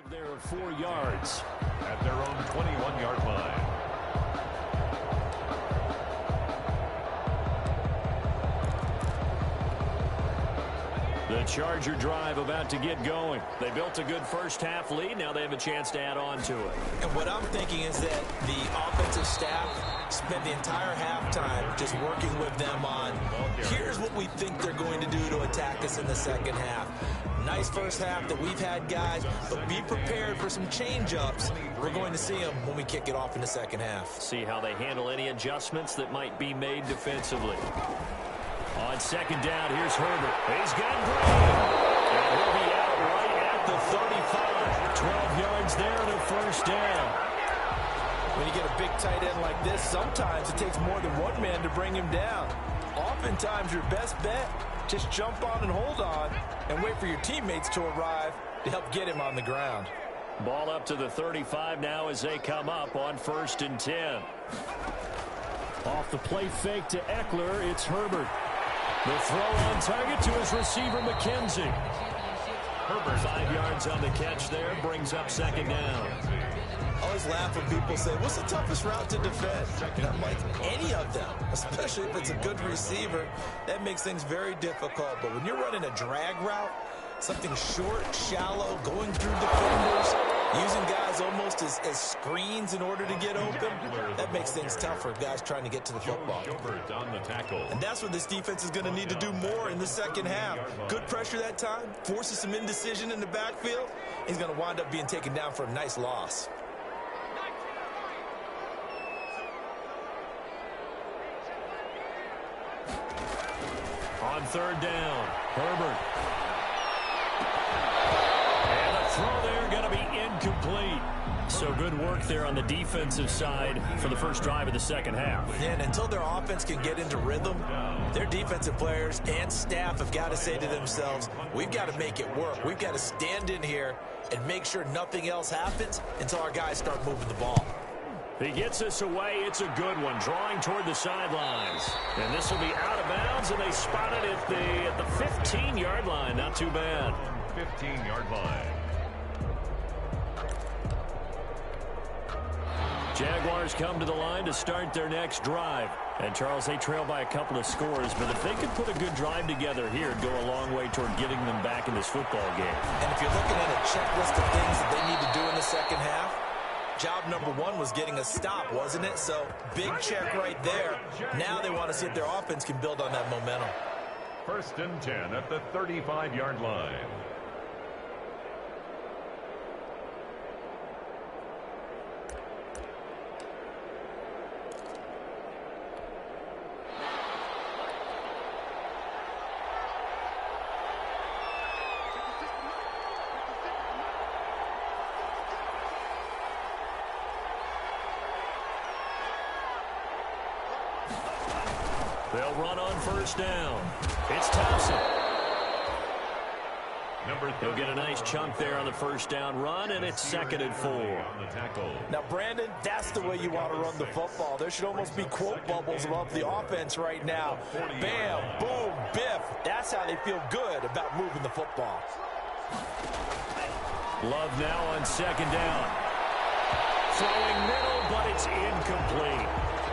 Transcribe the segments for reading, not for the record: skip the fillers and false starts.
There are 4 yards at their own 21-yard line. The Charger drive about to get going. They built a good first-half lead. Now they have a chance to add on to it. And what I'm thinking is that the offensive staff spent the entire halftime just working with them on, here's what we think they're going to do to attack us in the second half. Nice first half that we've had, guys, but be prepared for some change-ups. We're going to see them when we kick it off in the second half. See how they handle any adjustments that might be made defensively. On second down, here's Herbert. He's got Green. And he'll be out right at the 35. 12 yards there and a first down. When you get a big tight end like this, sometimes it takes more than one man to bring him down. Oftentimes, your best bet, just jump on and hold on and wait for your teammates to arrive to help get him on the ground. Ball up to the 35 now as they come up on 1st and 10. Off the play fake to Eckler, it's Herbert. The throw on target to his receiver, McKenzie. Herbert 5 yards on the catch there, brings up second down. I always laugh when people say, what's the toughest route to defend? And I'm like, any of them, especially if it's a good receiver. That makes things very difficult. But when you're running a drag route, something short, shallow, going through defenders, using guys almost as screens in order to get open, that makes things tough for guys trying to get to the football. And that's what this defense is going to need to do more in the second half. Good pressure that time, forces some indecision in the backfield. He's going to wind up being taken down for a nice loss. On third down, Herbert. And the throw there going to be incomplete. So good work there on the defensive side for the first drive of the second half. And until their offense can get into rhythm, their defensive players and staff have got to say to themselves, we've got to make it work. We've got to stand in here and make sure nothing else happens until our guys start moving the ball. He gets us away. It's a good one, drawing toward the sidelines. And this will be out of bounds, and they spot it at the 15-yard line. Not too bad. 15-yard line. Jaguars come to the line to start their next drive. And, Charles, they trail by a couple of scores, but if they could put a good drive together here, it'd go a long way toward getting them back in this football game. And if you're looking at a checklist of things that they need to do in the second half, job number one was getting a stop, wasn't it? So, big check right there. Now they want to see if their offense can build on that momentum. 1st and 10 at the 35-yard line. They'll run on first down. It's Thompson. He'll get a nice chunk there on the first down run, and it's 2nd and 4. Now, Brandon, that's the way you want to run the football. There should almost be quote bubbles above the offense right now. Bam, boom, biff. That's how they feel good about moving the football. Love now on second down. Throwing middle, but it's incomplete.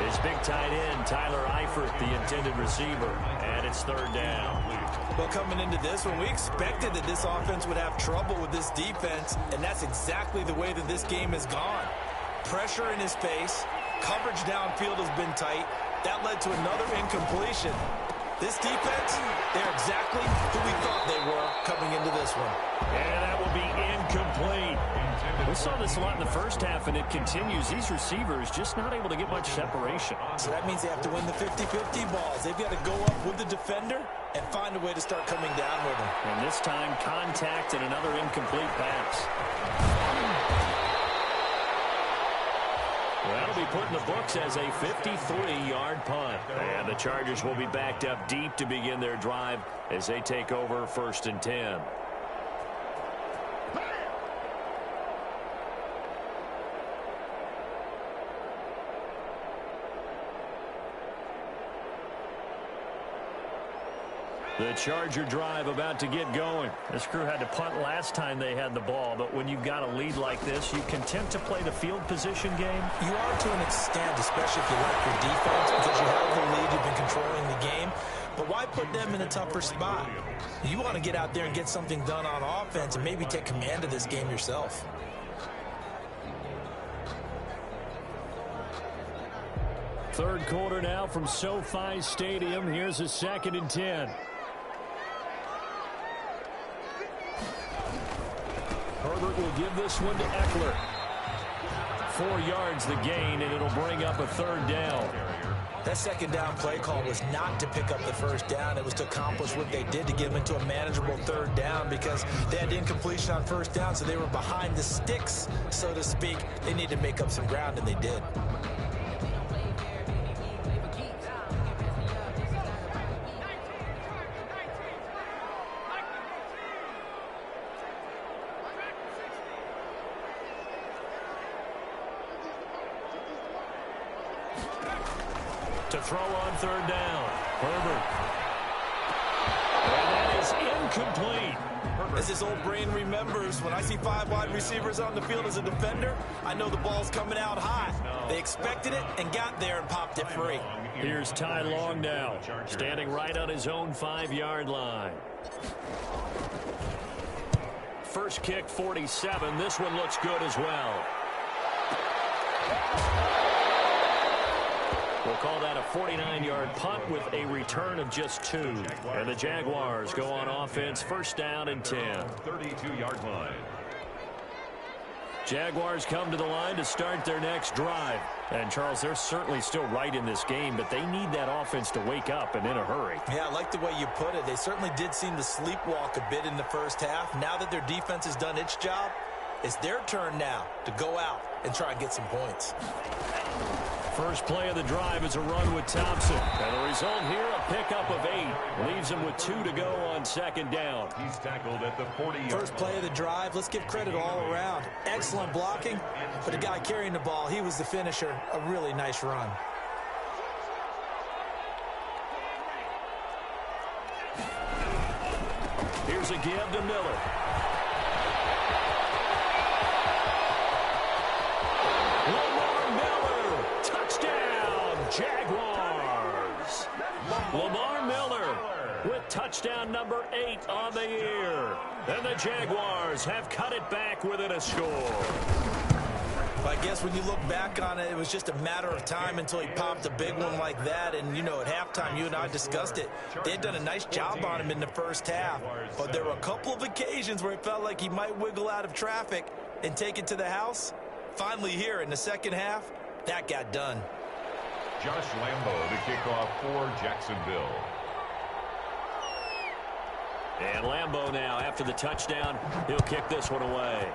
His big tight end, Tyler Eifert, the intended receiver, and it's 3rd down. Well, coming into this one, we expected that this offense would have trouble with this defense, and that's exactly the way that this game has gone. Pressure in his face, coverage downfield has been tight. That led to another incompletion. This defense, they're exactly who we thought they were coming into this one. And that will be incomplete. We saw this a lot in the first half, and it continues. These receivers just not able to get much separation. So that means they have to win the 50-50 balls. They've got to go up with the defender and find a way to start coming down with him. And this time, contact and another incomplete pass. That'll be put in the books as a 53-yard punt. And the Chargers will be backed up deep to begin their drive as they take over 1st and 10. The Charger drive about to get going. This crew had to punt last time they had the ball, but when you've got a lead like this, you content to play the field position game? You are to an extent, especially if you like your defense, because you have the lead, you've been controlling the game. But why put them in a tougher spot? You want to get out there and get something done on offense and maybe take command of this game yourself. Third quarter now from SoFi Stadium. Here's a 2nd and 10. Herbert will give this one to Eckler. 4 yards the gain, and it'll bring up a 3rd down. That 2nd down play call was not to pick up the 1st down. It was to accomplish what they did to get them into a manageable 3rd down because they had incompletion on 1st down, so they were behind the sticks, so to speak. They needed to make up some ground, and they did. To throw on 3rd down. Herbert. And that is incomplete. As his old brain remembers, when I see 5 wide receivers on the field as a defender, I know the ball's coming out high. They expected it and got there and popped it free. Here's Ty Long now, standing right on his own 5-yard line. First kick, 47. This one looks good as well. We'll call that a 49-yard punt with a return of just 2. And the Jaguars go on offense, 1st down and 10. 32-yard line. Jaguars come to the line to start their next drive. And, Charles, they're certainly still right in this game, but they need that offense to wake up and in a hurry. Yeah, I like the way you put it. They certainly did seem to sleepwalk a bit in the 1st half. Now that their defense has done its job, it's their turn now to go out and try and get some points. First play of the drive is a run with Thompson. And the result here, a pickup of 8. Leaves him with 2 to go on 2nd down. He's tackled at the 40-yard line. First play of the drive, let's give credit all around. Excellent blocking, but the guy carrying the ball, he was the finisher. A really nice run. Here's a give to Miller. Jaguars. Lamar Miller with touchdown number 8 on the year. And the Jaguars have cut it back within a score. I guess when you look back on it, it was just a matter of time until he popped a big one like that. And, you know, at halftime, you and I discussed it. They had done a nice job on him in the 1st half. But there were a couple of occasions where it felt like he might wiggle out of traffic and take it to the house. Finally here in the 2nd half, that got done. Josh Lambo to kick off for Jacksonville. And Lambo now, after the touchdown, he'll kick this one away.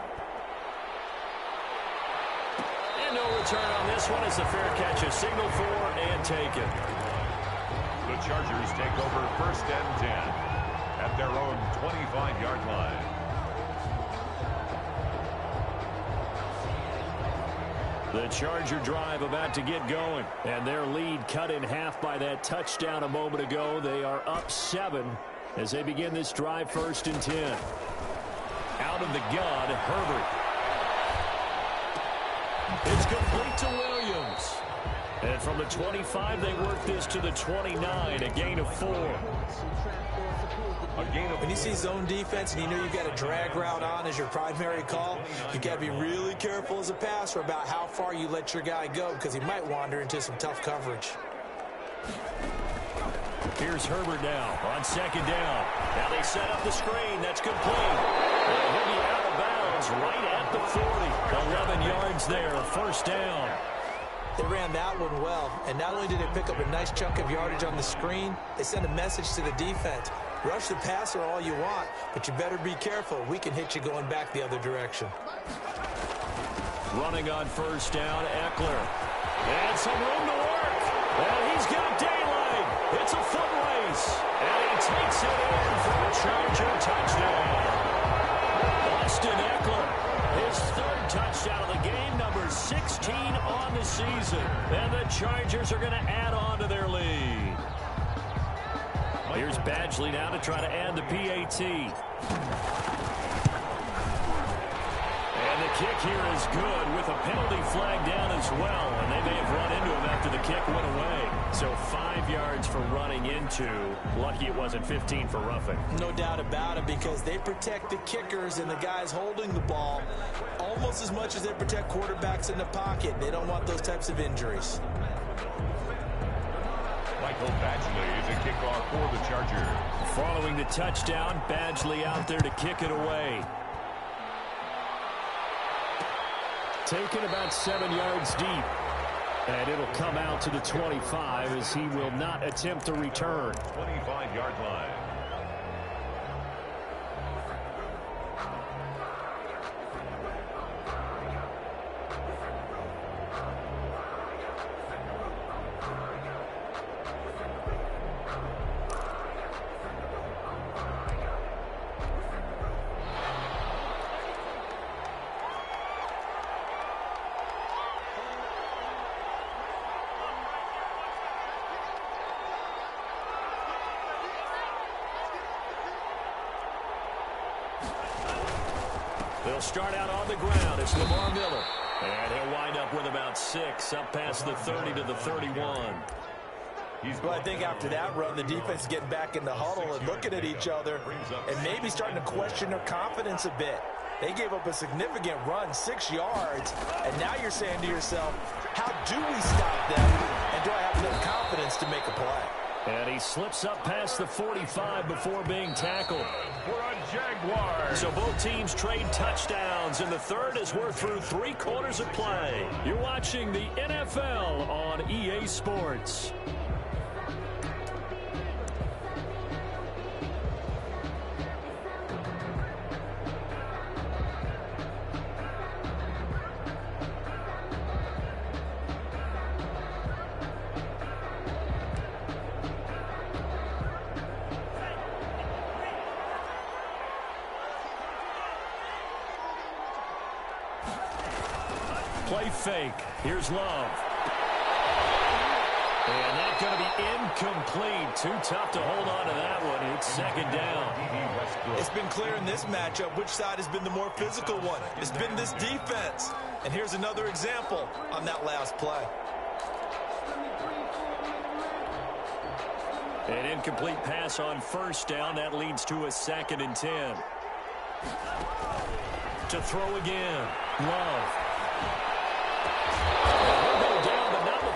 And no return on this one as the fair catch is signaled for and taken. The Chargers take over 1st and 10 at their own 25-yard line. The Charger drive about to get going, and their lead cut in half by that touchdown a moment ago. They are up 7 as they begin this drive, 1st and 10. Out of the gun, Herbert. It's complete to Williams. And from the 25, they work this to the 29, a gain of 4. When you see zone defense and you know you've got a drag route on as your primary call, you've got to be really careful as a passer about how far you let your guy go because he might wander into some tough coverage. Here's Herbert now on 2nd down. Now they set up the screen. That's complete. And he'll be out of bounds right at the 40. 11 yards there, 1st down. They ran that one well, and not only did they pick up a nice chunk of yardage on the screen, they sent a message to the defense. Rush the passer all you want, but you better be careful. We can hit you going back the other direction. Running on 1st down, Eckler. And some room to work. And he's got daylight. It's a foot race. And he takes it in for a Charger touchdown. Austin Eckler, his 3rd touchdown of the game, number 16 on the season. And the Chargers are going to add on to their lead. Here's Badgley now to try to add the PAT. And the kick here is good with a penalty flag down as well. And they may have run into him after the kick went away. So 5 yards for running into. Lucky it wasn't 15 for roughing. No doubt about it, because they protect the kickers and the guys holding the ball almost as much as they protect quarterbacks in the pocket. They don't want those types of injuries. Michael Badgley is a kickoff for the Chargers. Following the touchdown, Badgley out there to kick it away. Taken about 7 yards deep. And it'll come out to the 25 as he will not attempt to return. 25-yard line. They'll start out on the ground. It's Lamar Miller. And he'll wind up with about 6 up past the 30 to the 31. Well, I think after that run, the defense is getting back in the huddle and looking at each other and maybe starting to question their confidence a bit. They gave up a significant run, 6 yards, and now you're saying to yourself, how do we stop them, and do I have enough confidence to make a play? And he slips up past the 45 before being tackled. For a Jaguar. So both teams trade touchdowns, and the third as we're through 3 quarters of play. You're watching the NFL on EA Sports. Play fake. Here's Love. And that's going to be incomplete. Too tough to hold on to that one. It's second down. It's been clear in this matchup which side has been the more physical one. It's been this defense. And here's another example on that last play. An incomplete pass on first down. That leads to a 2nd and 10. To throw again. Love.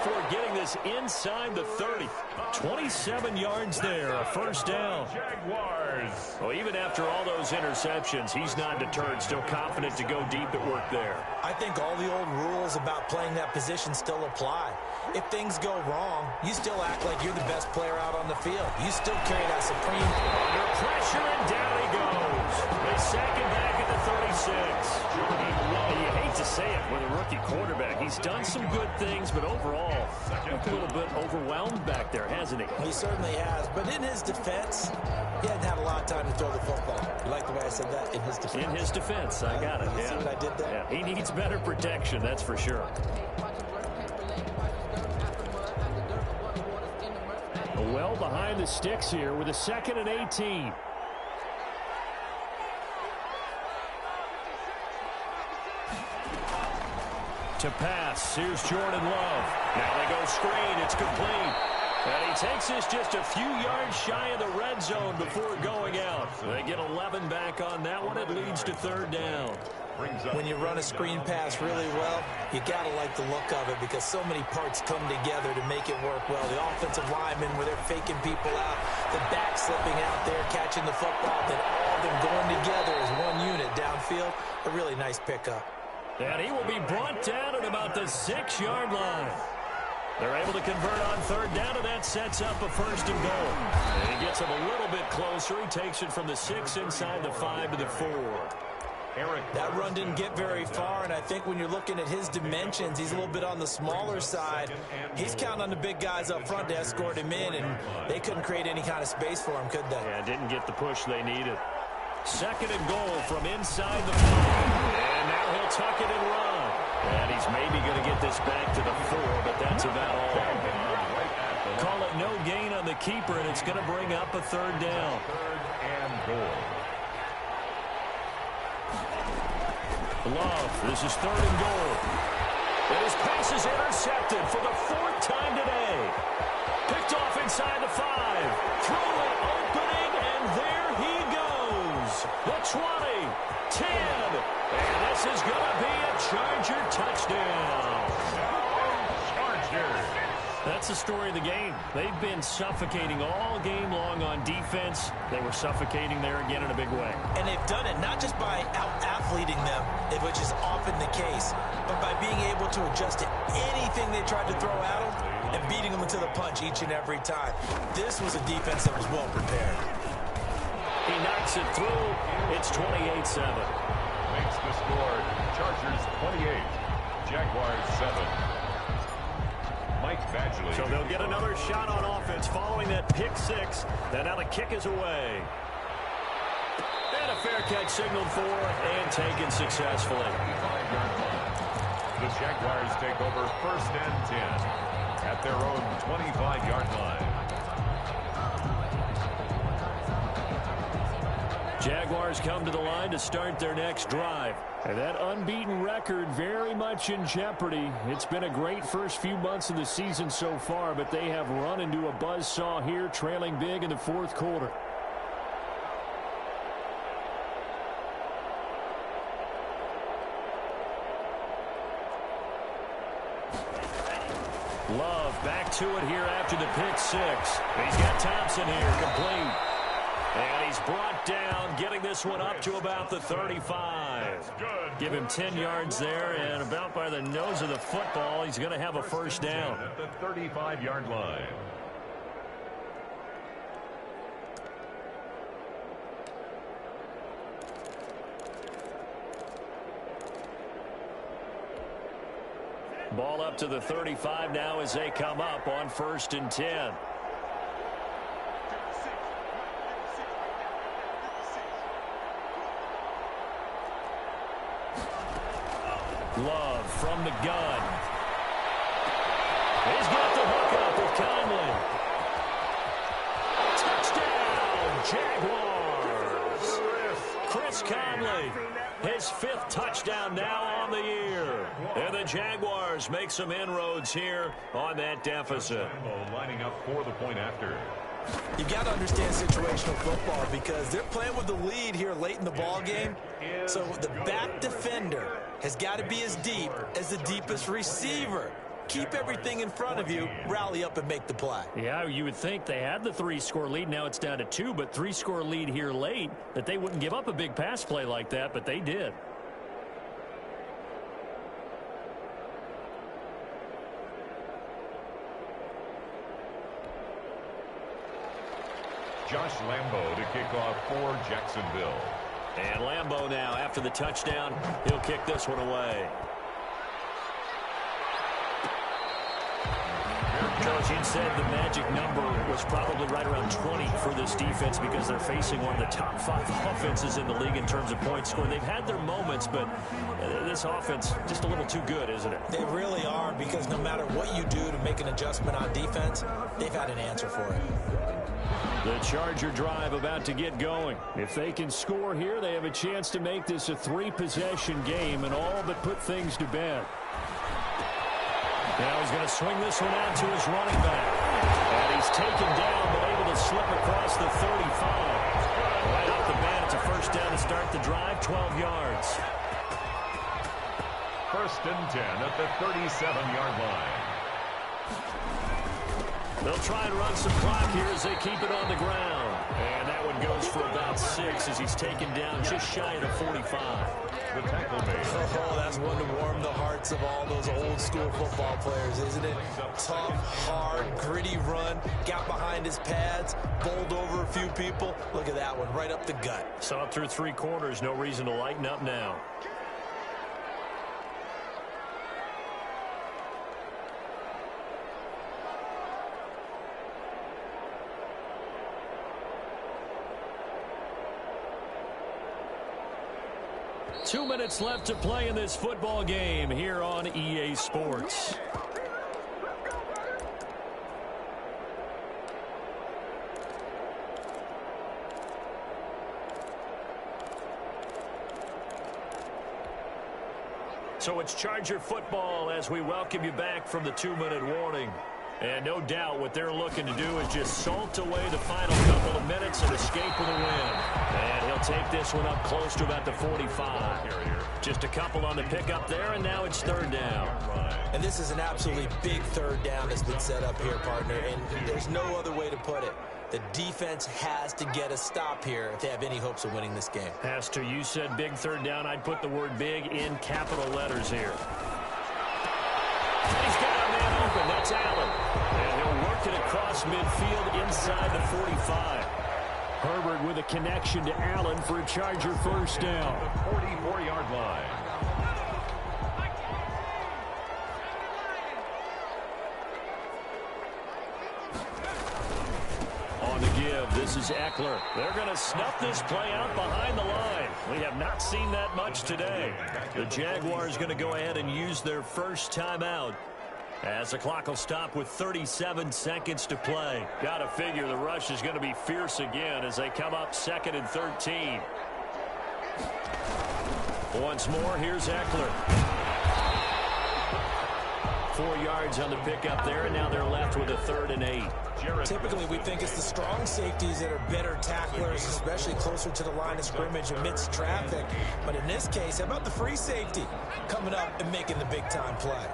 Before getting this inside the 30. 27 yards there, a first down. Jaguars. Well, even after all those interceptions, he's not deterred, still confident to go deep at work there. I think all the old rules about playing that position still apply. If things go wrong, you still act like you're the best player out on the field. You still carry that supreme. Under pressure, and down he goes. They sack him back at the 36. You hate to say it with a rookie quarterback. He's done some good things, but overall, a little bit overwhelmed back there, hasn't he? He certainly has. But in his defense, he hadn't had a lot of time to throw the football. You like the way I said that? In his defense. In his defense, I got it. You see what I did there? Yeah, he needs better protection, that's for sure. Well behind the sticks here with a 2nd and 18. To pass, here's Jordan Love. Now they go screen, it's complete. And he takes this just a few yards shy of the red zone before going out. They get 11 back on that one. It leads to 3rd down. When you run a screen pass really well, you got to like the look of it because so many parts come together to make it work well. The offensive linemen, where they're faking people out, the back slipping out there, catching the football, then all of them going together as one unit downfield. A really nice pickup. And he will be brought down at about the 6-yard line. They're able to convert on 3rd down, and that sets up a 1st and goal. And he gets him a little bit closer. He takes it from the 6 inside the 5 to the 4. That run didn't get very far, and I think when you're looking at his dimensions, he's a little bit on the smaller side. He's counting on the big guys up front to escort him in, and they couldn't create any kind of space for him, could they? Yeah, didn't get the push they needed. 2nd and goal from inside the 5. And now he'll tuck it and run. And he's maybe going to get this back to the 4, but that's about all. Right at the Call it no gain on the keeper, and it's going to bring up a third down. Third and goal. Love, this is third and goal. And his pass is intercepted for the fourth time today. Picked off inside the 5. Through an opening, and there he goes. The 20, 10, and this is going to be a Charger touchdown. Chargers. That's the story of the game. They've been suffocating all game long on defense. They were suffocating there again in a big way. And they've done it not just by out-athleting them, which is often the case, but by being able to adjust to anything they tried to throw at them and beating them into the punch each and every time. This was a defense that was well prepared. He knocks it through. It's 28-7. Makes the score. Chargers 28. Jaguars 7. Mike Badgley. So they'll get another shot on offense following that pick 6. And now the kick is away. And a fair catch signaled for and taken successfully. The Jaguars take over first and 10 at their own 25-yard line. Jaguars come to the line to start their next drive. And that unbeaten record very much in jeopardy. It's been a great first few months of the season so far, but they have run into a buzzsaw here, trailing big in the fourth quarter. Love back to it here after the pick 6. He's got Thompson here, complete. And he's brought down, getting this one up to about the 35. Give him 10 yards there, and about by the nose of the football, he's going to have a first down. At the 35-yard line. Ball up to the 35 now as they come up on first and 10. Love from the gun. He's got the hook up with Conley. Touchdown, Jaguars. Chris Conley, his 5th touchdown now on the year. And the Jaguars make some inroads here on that deficit. Lining up for the point after. You've got to understand situational football because they're playing with the lead here late in the ball game. So the back defender has got to be as deep as the deepest receiver. Keep everything in front of you, rally up and make the play. Yeah, you would think they had the 3-score lead. Now it's down to 2, but 3-score lead here late, that they wouldn't give up a big pass play like that, but they did. Josh Lambo to kick off for Jacksonville. And Lambo now, after the touchdown, he'll kick this one away. Coach, you said the magic number was probably right around 20 for this defense because they're facing one of the top 5 offenses in the league in terms of points scored. They've had their moments, but this offense just a little too good, isn't it? They really are, because no matter what you do to make an adjustment on defense, they've had an answer for it. The Charger drive about to get going. If they can score here, they have a chance to make this a 3-possession game and all but put things to bed. Now he's going to swing this one out to his running back. And he's taken down, but able to slip across the 35. Right off the bat, it's a first down to start the drive, 12 yards. First and 10 at the 37-yard line. They'll try and run some clock here as they keep it on the ground. And that one goes for about 6 as he's taken down just shy of the 45. The tackle made. Oh, that's one to warm the hearts of all those old school football players, isn't it? Tough, hard, gritty run. Got behind his pads, bowled over a few people. Look at that one, right up the gut. Saw it through 3 quarters. No reason to lighten up now. Two minutes left to play in this football game here on EA Sports. So it's Charger football as we welcome you back from the 2-minute warning. And no doubt what they're looking to do is just salt away the final couple of minutes and escape with a win. And he'll take this one up close to about the 45. Just a couple on the pickup there, and now it's 3rd down. And this is an absolutely big 3rd down that's been set up here, partner. And there's no other way to put it. The defense has to get a stop here if they have any hopes of winning this game. Pastor, you said big 3rd down. I'd put the word big in capital letters here. He's got a man open. That's Allen. And he'll work it across midfield inside the 45. Herbert with a connection to Allen for a Charger 1st down. The 44-yard line. On the give, this is Eckler. They're going to snuff this play out behind the line. We have not seen that much today. The Jaguars going to go ahead and use their first timeout as the clock will stop with 37 seconds to play. Got to figure the rush is going to be fierce again as they come up 2nd and 13. Once more, here's Eckler. 4 yards on the pickup there, and now they're left with a 3rd and 8. Typically, we think it's the strong safeties that are better tacklers, especially closer to the line of scrimmage amidst traffic. But in this case, how about the free safety coming up and making the big-time play?